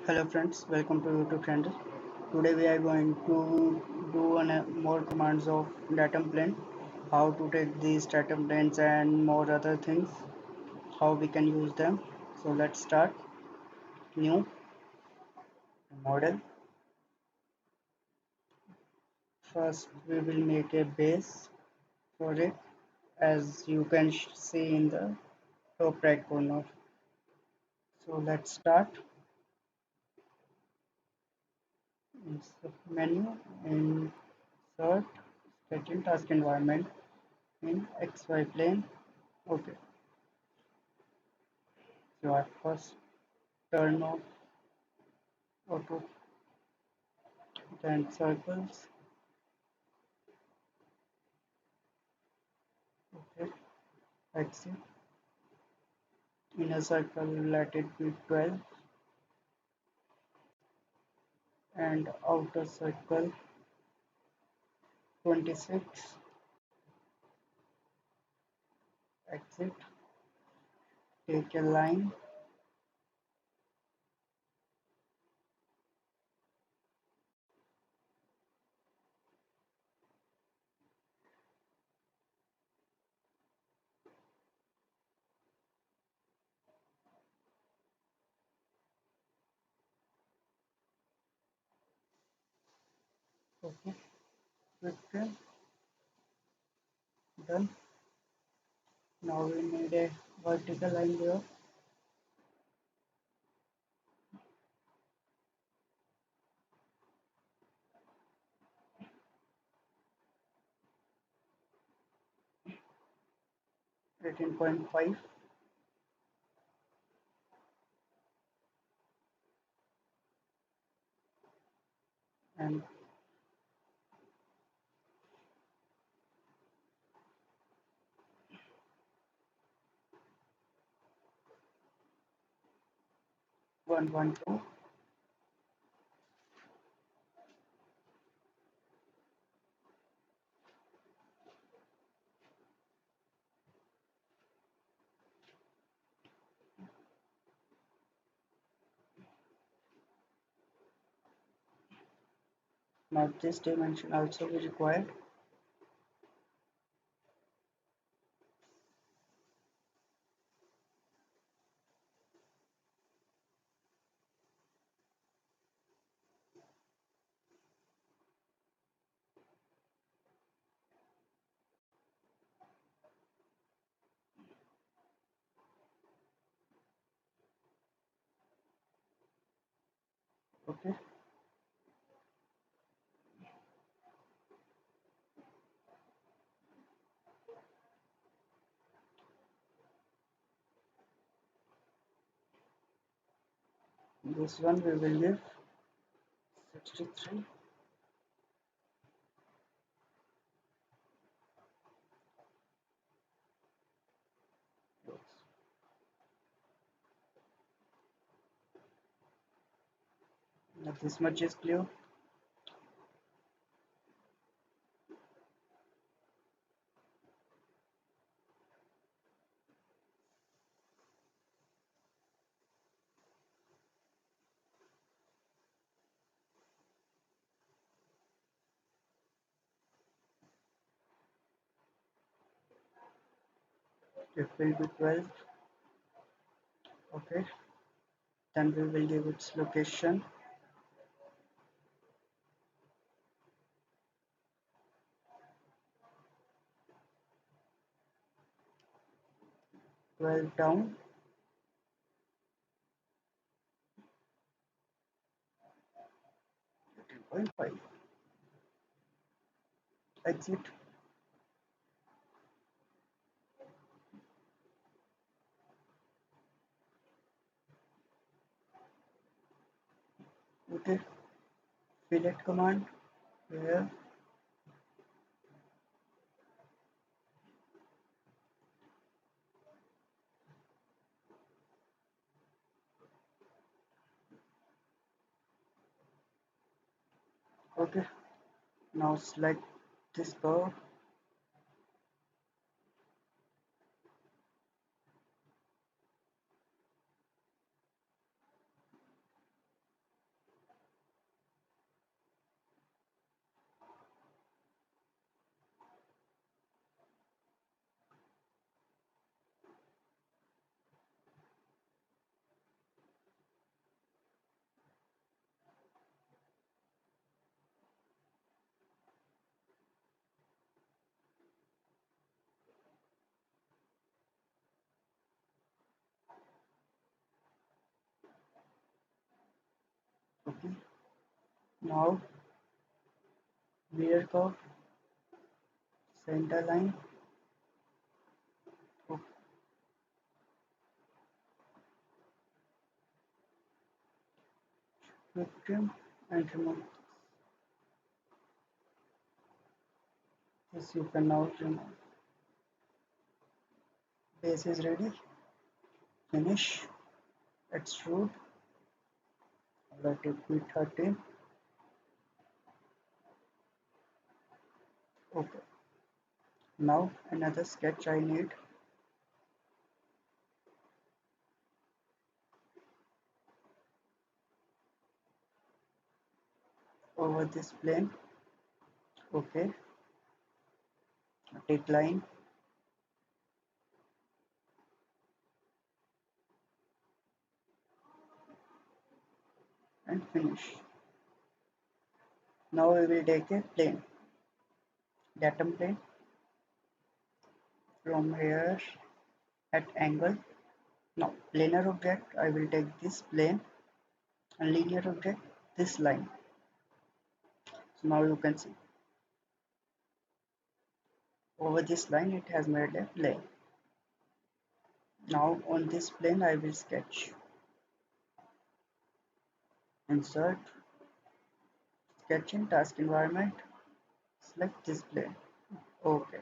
Hello friends, welcome to YouTube channel. Today we are going to do more commands of datum plane, how to take these datum planes and more other things, how we can use them. So let's start. New model. First we will make a base for it, as you can see in the top right corner. So let's start. Menu, insert schedule task environment in XY plane. Okay, so I first turn off auto, then circles. Okay, exit. Inner circle, let it be 12, and outer circle 26. Exit. Take a line. Okay, quick turn. Done. Now we need a vertical line here. At 18.5, and 112. Now this dimension also be required. Okay, this one we will give 63. Now this much is clear. It will be 12. Okay, then we will give its location. 12 down. 13.5. Exit. Okay, fillet command here. Okay, now select this curve. Now mirror curve, center line, hook, quick trim and remove. This you can now remove. Base is ready. Finish. Extrude. Let it be 13. Okay. Now another sketch I need over this plane. Okay. Take line and finish. Now we will take a plane. Datum plane from here at angle. Now planar object I will take this plane and linear object this line. So now you can see over this line it has made a plane. Now on this plane I will sketch. Insert, sketch in task environment, select this plane. Okay.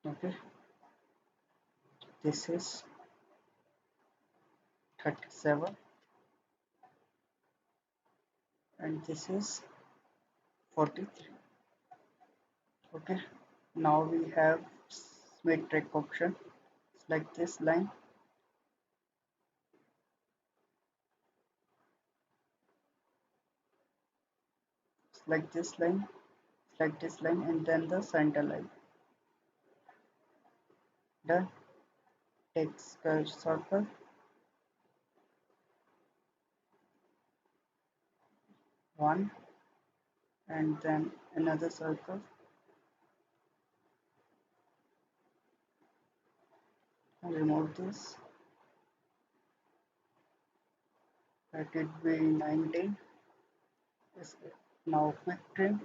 Okay. This is 37 and this is 43. Okay. Now we have symmetric option. Select this line, select this line, select this line, and then the center line. Done. Take circle, one, and then another circle. Remove this. Let it be 19. Now quick trim.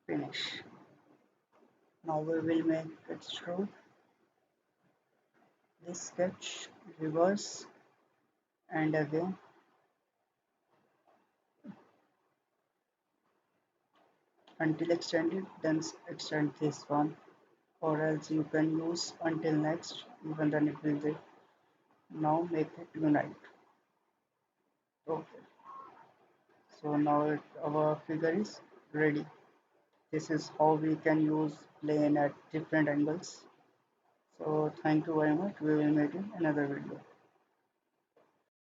Finish. Now we will make extrude this sketch, reverse, and again until extended, then extend this one, or else you can use until next, even then it will be. Now make it unite. Okay, so now our figure is ready. This is how we can use plane at different angles. So thank you very much. We will meet in another video.